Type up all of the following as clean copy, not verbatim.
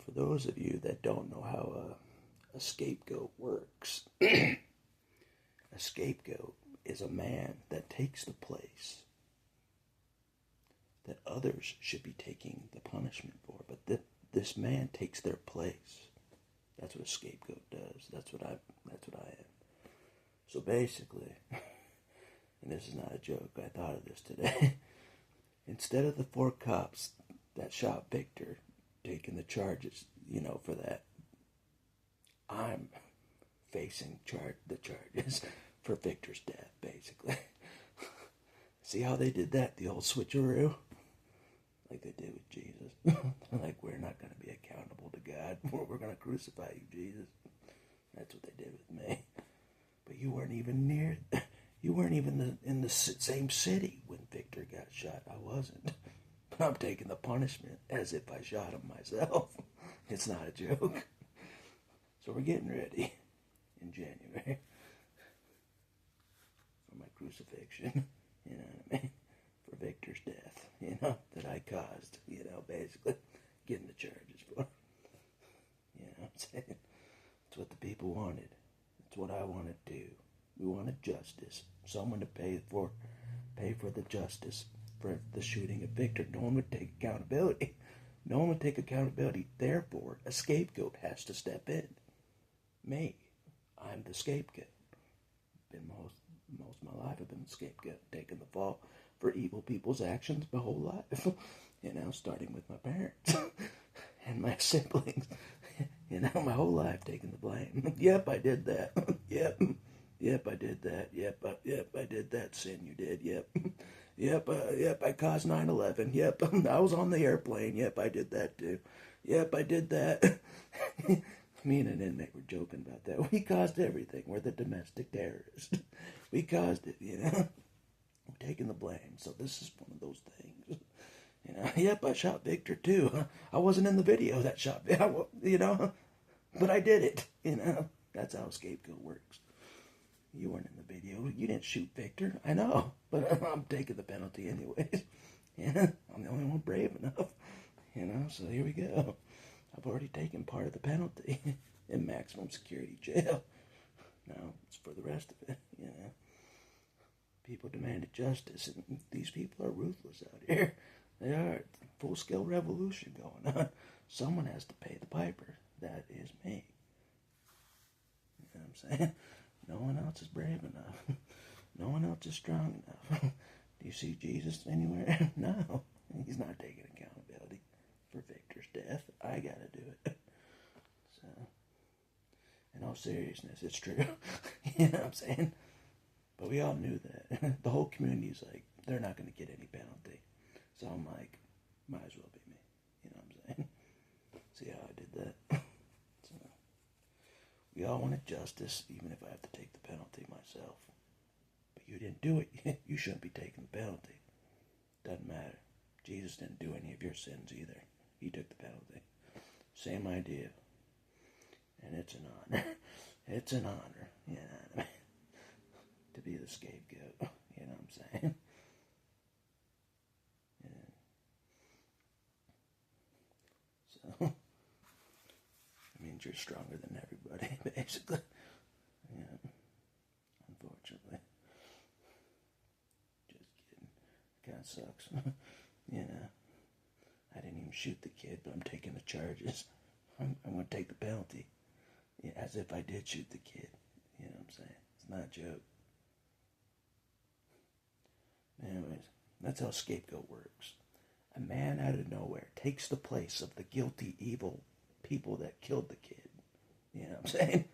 For those of you that don't know how a scapegoat works, a scapegoat is a man that takes the place that others should be taking the punishment for, but this man takes their place. That's what a scapegoat does. That's what I am. So basically, and this is not a joke, I thought of this today. Instead of the 4 cops that shot Victor taking the charges, for that, I'm facing the charges for Victor's death, basically. See how they did that, the old switcheroo? Like they did with Jesus. Like, we're not going to be accountable to God. We're going to crucify you, Jesus. That's what they did with me. But you weren't even in the same city when Victor got shot. I wasn't. But I'm taking the punishment as if I shot him myself. It's not a joke. So we're getting ready in January for my crucifixion. You know what I mean? For Victor's death, that I caused, basically getting the charges for. You know what I'm saying? It's what the people wanted. It's what I wanted too. We wanted justice. Someone to pay for the justice for the shooting of Victor. No one would take accountability. No one would take accountability. Therefore, a scapegoat has to step in. Me. I'm the scapegoat. Been most of my life I've been the scapegoat, taking the fall for evil people's actions my whole life. Starting with my parents and my siblings. My whole life taking the blame. Yep, I did that. Yep, I did that. Yep, I did that sin you did. Yep. Yep, I caused 9/11. Yep, I was on the airplane. Yep, I did that too. Yep, I did that. Me and an inmate were joking about that. We caused everything. We're the domestic terrorists. We caused it, We're taking the blame. So this is one of those things. Yep, I shot Victor too. I wasn't in the video that shot, but I did it, That's how a scapegoat works. You weren't in the video. You didn't shoot Victor. I know, but I'm taking the penalty anyways. I'm the only one brave enough, so here we go. I've already taken part of the penalty in maximum security jail. Now it's for the rest of it, People demanded justice, and these people are ruthless out here. They are. Full-scale revolution going on. Someone has to pay the piper. That is me. You know what I'm saying? No one else is brave enough. No one else is strong enough. Do you see Jesus anywhere? No. He's not taking accountability for Victor's death. I gotta do it. So, in all seriousness, it's true. You know what I'm saying? But we all knew that. The whole community's like, they're not going to get any penalty. So I'm like, might as well be me. You know what I'm saying? See how I did that? So, we all wanted justice, even if I have to take the penalty myself. But you didn't do it. You shouldn't be taking the penalty. Doesn't matter. Jesus didn't do any of your sins either. He took the penalty. Same idea. And it's an honor. It's an honor. You know what I mean? To be the scapegoat. You know what I'm saying? Yeah. So, it means you're stronger than everybody, basically. Yeah. Unfortunately. Just kidding. Kind of sucks. I didn't even shoot the kid, but I'm taking the charges. I'm going to take the penalty. Yeah, as if I did shoot the kid. You know what I'm saying? It's not a joke. Anyways, that's how scapegoat works. A man out of nowhere takes the place of the guilty, evil people that killed the kid. You know what I'm saying?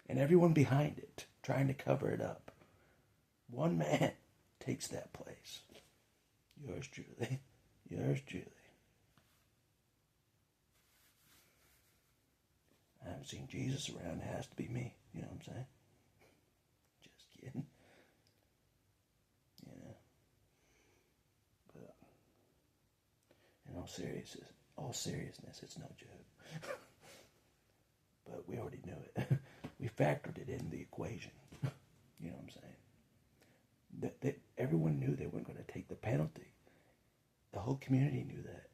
And everyone behind it, trying to cover it up. One man takes that place. Yours truly. Yours truly. I haven't seen Jesus around. It has to be me. You know what I'm saying? Just kidding. But in all seriousness, it's no joke. But we already knew it. We factored it in the equation. You know what I'm saying? That everyone knew they weren't going to take the penalty. The whole community knew that.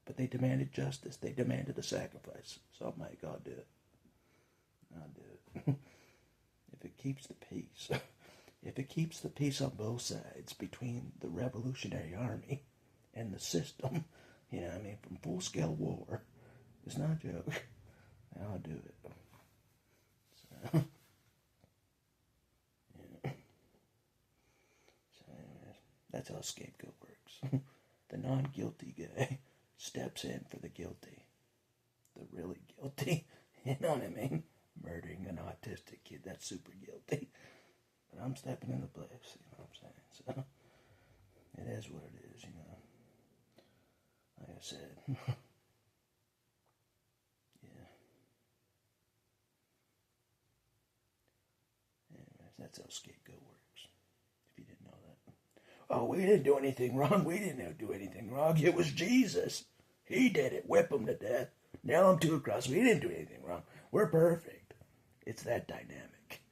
But they demanded justice. They demanded a sacrifice. So I'm like, I'll do it. I'll do it. If it keeps the peace. If it keeps the peace on both sides between the Revolutionary Army and the system, you know what I mean, from full-scale war, it's not a joke. I'll do it. So, yeah. So anyways, that's how a scapegoat works. The non-guilty guy steps in for the guilty. The really guilty. You know what I mean? Murdering an autistic kid, that's super guilty. But I'm stepping in the place, you know what I'm saying? So, it is what it is, you know. Like I said. Yeah. Anyways, that's how scapegoat works. If you didn't know that. Oh, we didn't do anything wrong. We didn't do anything wrong. It was Jesus. He did it. Whip him to death. Nail him to a cross. We didn't do anything wrong. We're perfect. It's that dynamic.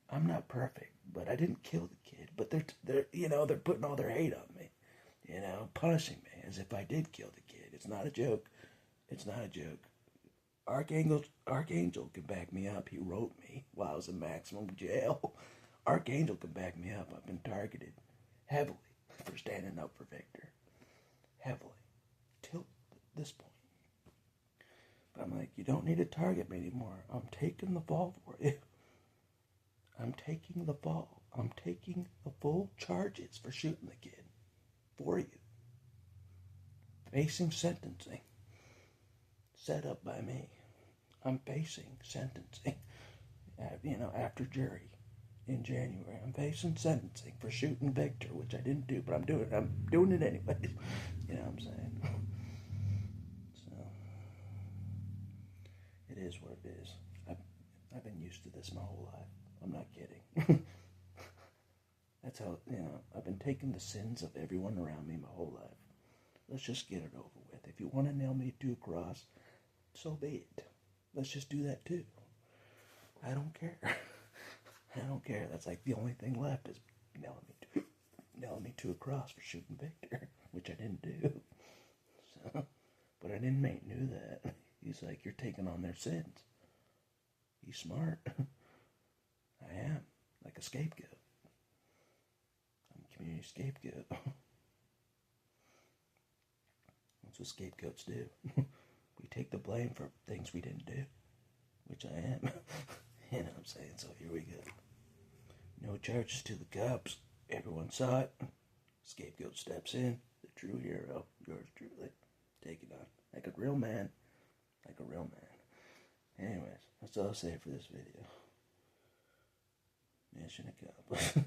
I'm not perfect, but I didn't kill the kid. But they're putting all their hate on me, you know, punishing me as if I did kill the kid. It's not a joke. It's not a joke. Archangel can back me up. He wrote me while I was in maximum jail. Archangel can back me up. I've been targeted heavily for standing up for Victor. Heavily. Till this point. But I'm like, you don't need to target me anymore. I'm taking the fall for you. I'm taking the fall. I'm taking the full charges for shooting the kid for you. Facing sentencing. Set up by me. I'm facing sentencing. You know, after jury in January. I'm facing sentencing for shooting Victor, which I didn't do, but I'm doing it. I'm doing it anyways. You know what I'm saying? So, it is what it is. I've been used to this my whole life. I'm not kidding. That's how, you know, I've been taking the sins of everyone around me my whole life. Let's just get it over with. If you want to nail me to a cross, so be it. Let's just do that too. I don't care. I don't care. That's like the only thing left is nailing me to a cross for shooting Victor, which I didn't do. So, but an inmate knew that. He's like, you're taking on their sins. He's smart. I am. Like a scapegoat. I'm a community scapegoat. That's what scapegoats do. We take the blame for things we didn't do. Which I am. You know what I'm saying? So here we go. No charges to the cops. Everyone saw it. Scapegoat steps in. The true hero. Yours truly. Take it on. Like a real man. Like a real man. Anyways, that's all I'll say for this video. Mission accomplished.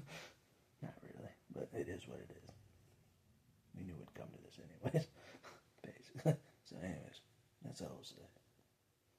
Not really, but it is what it is. We knew it'd come to this anyways.